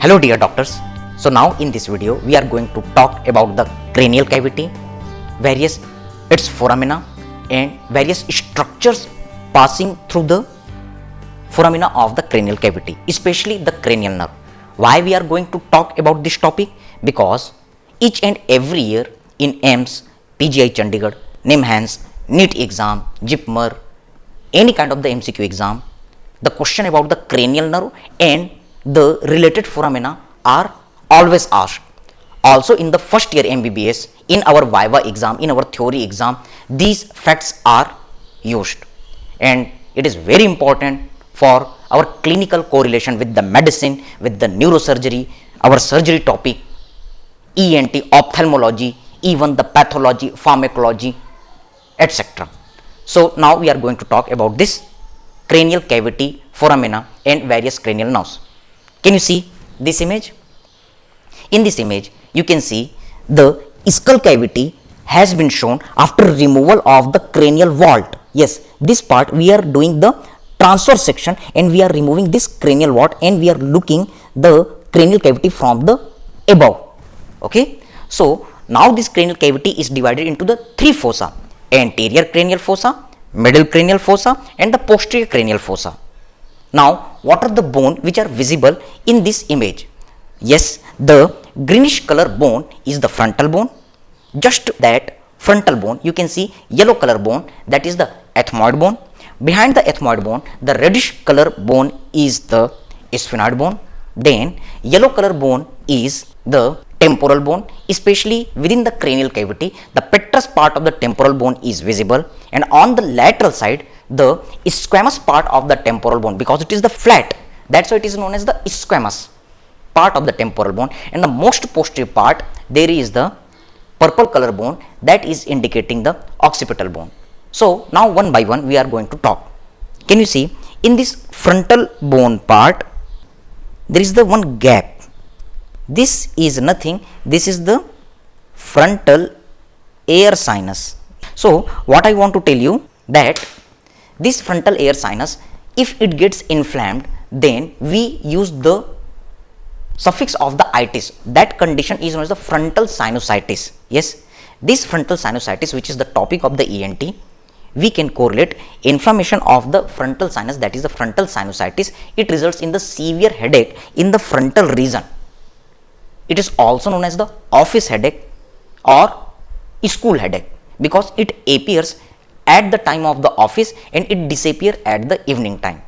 Hello dear doctors. So now in this video we are going to talk about the cranial cavity, various its foramina and various structures passing through the foramina of the cranial cavity, especially the cranial nerve. Why we are going to talk about this topic? Because each and every year in AIIMS, PGI Chandigarh, NIMHANS, NEET exam, JIPMER, any kind of the MCQ exam, the question about the cranial nerve and the related foramina are always asked. Also in the first year MBBS, in our Viva exam, in our theory exam, these facts are used, and it is very important for our clinical correlation with the medicine, with the neurosurgery, our surgery topic, ENT, ophthalmology, even the pathology, pharmacology, etc. So now we are going to talk about this cranial cavity, foramina and various cranial nerves. Can you see this image? In this image you can see the skull cavity has been shown after removal of the cranial vault. Yes, this part we are doing the transverse section and we are removing this cranial vault and we are looking the cranial cavity from the above. Okay, so now this cranial cavity is divided into the three fossa: anterior cranial fossa, middle cranial fossa and the posterior cranial fossa. Now what are the bone which are visible in this image? Yes, the greenish color bone is the frontal bone. Just that frontal bone you can see yellow color bone, that is the ethmoid bone. Behind the ethmoid bone the reddish color bone is the sphenoid bone. Then yellow color bone is the temporal bone, especially within the cranial cavity the petrous part of the temporal bone is visible, and on the lateral side the squamous part of the temporal bone, because it is the flat, that's why it is known as the squamous part of the temporal bone. And the most posterior part there is the purple color bone, that is indicating the occipital bone. So now one by one we are going to talk. Can you see in this frontal bone part there is the one gap? This is nothing, this is the frontal air sinus. So what I want to tell you, that this frontal air sinus, if it gets inflamed, then we use the suffix of the itis. That condition is known as the frontal sinusitis. Yes, this frontal sinusitis, which is the topic of the ENT, we can correlate inflammation of the frontal sinus, that is the frontal sinusitis. It results in the severe headache in the frontal region. It is also known as the office headache or school headache, because it appears at the time of the office and it disappears at the evening time.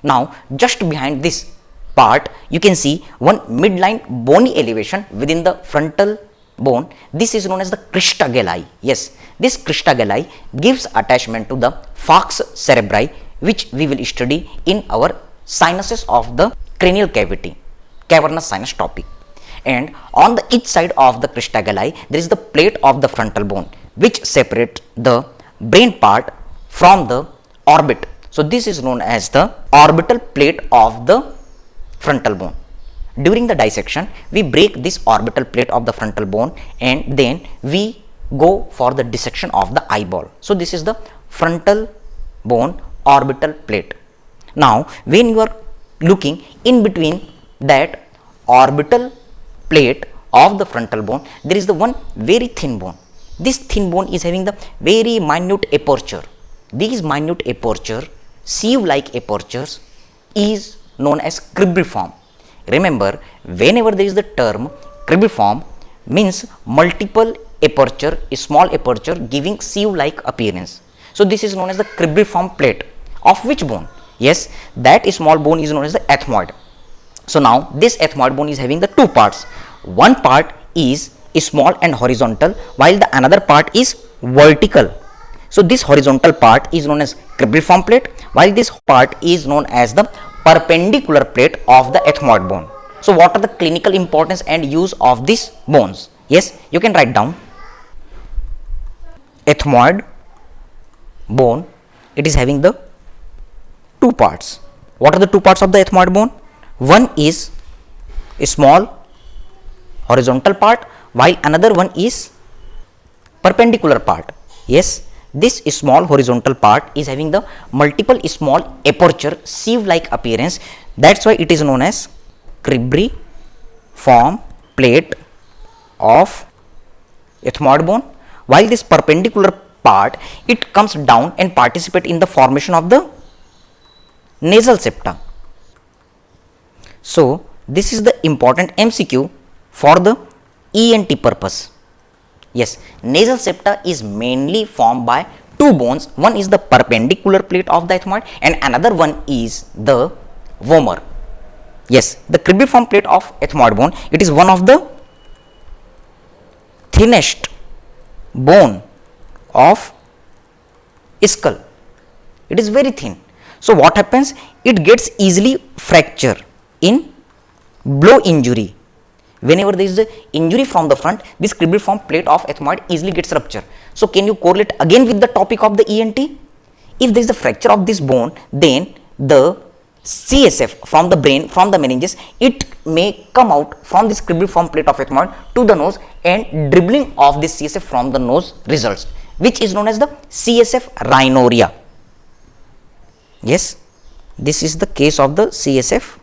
Now just behind this part you can see one midline bony elevation within the frontal bone. This is known as the crista galli. Yes, this crista galli gives attachment to the falx cerebri, which we will study in our sinuses of the cranial cavity, cavernous sinus topic. And on the each side of the crista galli there is the plate of the frontal bone which separates the brain part from the orbit. So this is known as the orbital plate of the frontal bone. During the dissection we break this orbital plate of the frontal bone and then we go for the dissection of the eyeball. So this is the frontal bone orbital plate. Now when you are looking in between that orbital plate of the frontal bone, there is the one very thin bone. This thin bone is having the very minute aperture. These minute aperture, sieve like apertures, is known as cribriform. Remember, whenever there is the term cribriform, means multiple aperture, a small aperture giving sieve like appearance. So this is known as the cribriform plate of which bone? Yes, that small bone is known as the ethmoid. So now this ethmoid bone is having the two parts. One part is small and horizontal, while the another part is vertical. So this horizontal part is known as cribriform plate, while this part is known as the perpendicular plate of the ethmoid bone. So what are the clinical importance and use of these bones? Yes, you can write down. Ethmoid bone, it is having the two parts. What are the two parts of the ethmoid bone? One is a small horizontal part, while another one is perpendicular part. Yes, this small horizontal part is having the multiple small aperture sieve like appearance, that's why it is known as cribriform form plate of ethmoid bone, while this perpendicular part it comes down and participate in the formation of the nasal septa. So this is the important MCQ for the ENT purpose. Yes, nasal septa is mainly formed by two bones. One is the perpendicular plate of the ethmoid and another one is the vomer. Yes, the cribriform plate of ethmoid bone, it is one of the thinnest bone of skull. It is very thin. So what happens? It gets easily fracture in blow injury. Whenever there is the injury from the front, this cribriform plate of ethmoid easily gets rupture. So can you correlate again with the topic of the ENT? If there is a fracture of this bone, then the CSF from the brain, from the meninges, it may come out from this cribriform plate of ethmoid to the nose, and dribbling of this CSF from the nose results, which is known as the CSF rhinorrhea. Yes, this is the case of the CSF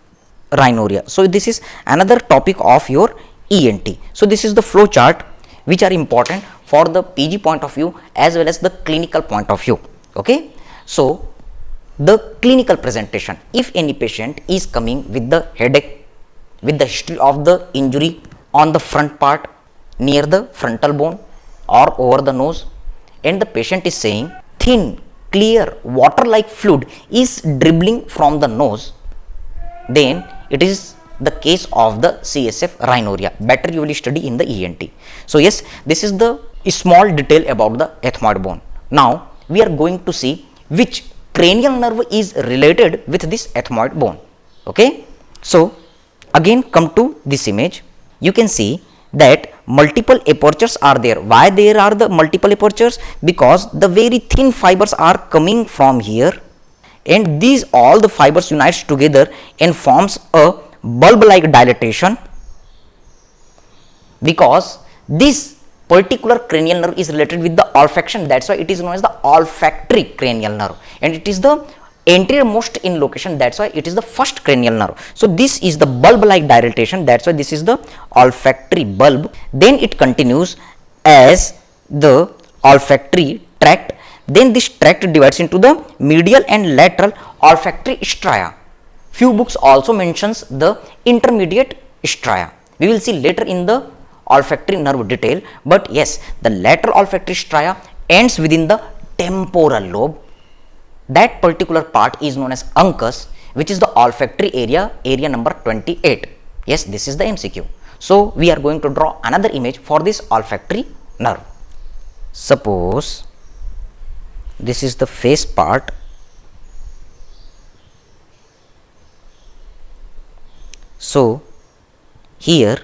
rhinorrhea. So this is another topic of your ENT. So this is the flow chart which are important for the PG point of view as well as the clinical point of view. Okay. So the clinical presentation, if any patient is coming with the headache, with the history of the injury on the front part near the frontal bone or over the nose, and the patient is saying thin clear water like fluid is dribbling from the nose, then it is the case of the CSF rhinorrhea. Better you will study in the ENT. So yes, this is the small detail about the ethmoid bone. Now we are going to see which cranial nerve is related with this ethmoid bone. Okay. So again come to this image, you can see that multiple apertures are there. Why there are the multiple apertures? Because the very thin fibers are coming from here, and these all the fibers unites together and forms a bulb like dilatation, because this particular cranial nerve is related with the olfaction. That's why it is known as the olfactory cranial nerve, and it is the anterior most in location. That's why it is the first cranial nerve. So this is the bulb like dilatation. That's why this is the olfactory bulb. Then it continues as the olfactory tract. Then this tract divides into the medial and lateral olfactory stria. Few books also mentions the intermediate stria. We will see later in the olfactory nerve detail, but yes, the lateral olfactory stria ends within the temporal lobe. That particular part is known as uncus, which is the olfactory area, area number 28. Yes, this is the MCQ. So we are going to draw another image for this olfactory nerve. Suppose this is the face part. So here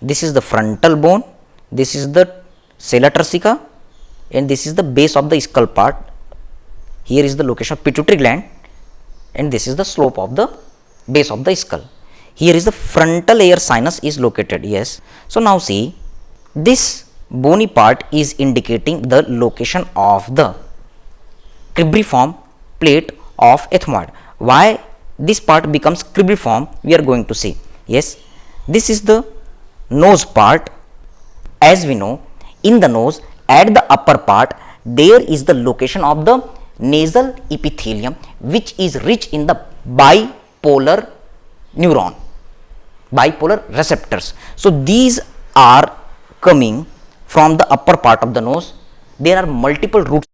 this is the frontal bone, this is the sella turcica, and this is the base of the skull part. Here is the location of pituitary gland, and this is the slope of the base of the skull. Here is the frontal air sinus is located. Yes. So now see, this bony part is indicating the location of the cribriform plate of ethmoid. Why this part becomes cribriform, we are going to see. Yes, this is the nose part. As we know, in the nose at the upper part there is the location of the nasal epithelium, which is rich in the bipolar neuron, bipolar receptors. So these are coming from the upper part of the nose. There are multiple roots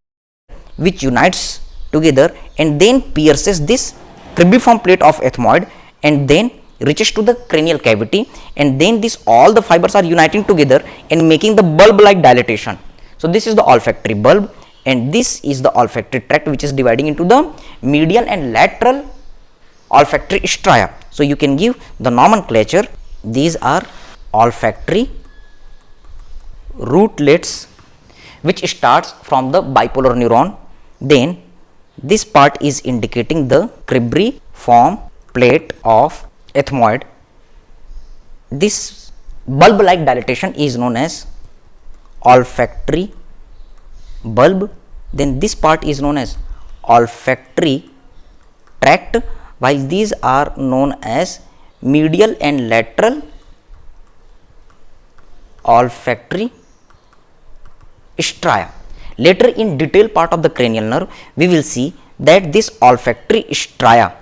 which unites together and then pierces this cribriform plate of ethmoid and then reaches to the cranial cavity, and then this all the fibers are uniting together and making the bulb like dilatation. So this is the olfactory bulb, and this is the olfactory tract, which is dividing into the medial and lateral olfactory stria. So you can give the nomenclature. These are olfactory rootlets, which starts from the bipolar neuron. Then this part is indicating the cribriform plate of ethmoid. This bulb like dilatation is known as olfactory bulb. Then this part is known as olfactory tract, while these are known as medial and lateral olfactory stria. Later in detailed part of the cranial nerve, we will see that this olfactory stria,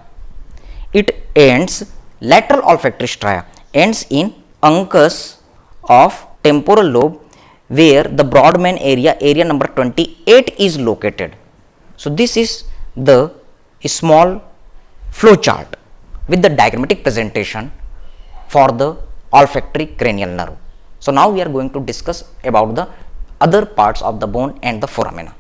it ends, lateral olfactory stria ends in uncus of temporal lobe, where the Brodmann area number 28 is located. So this is the small flow chart with the diagrammatic presentation for the olfactory cranial nerve. So now we are going to discuss about the other parts of the bone and the foramina.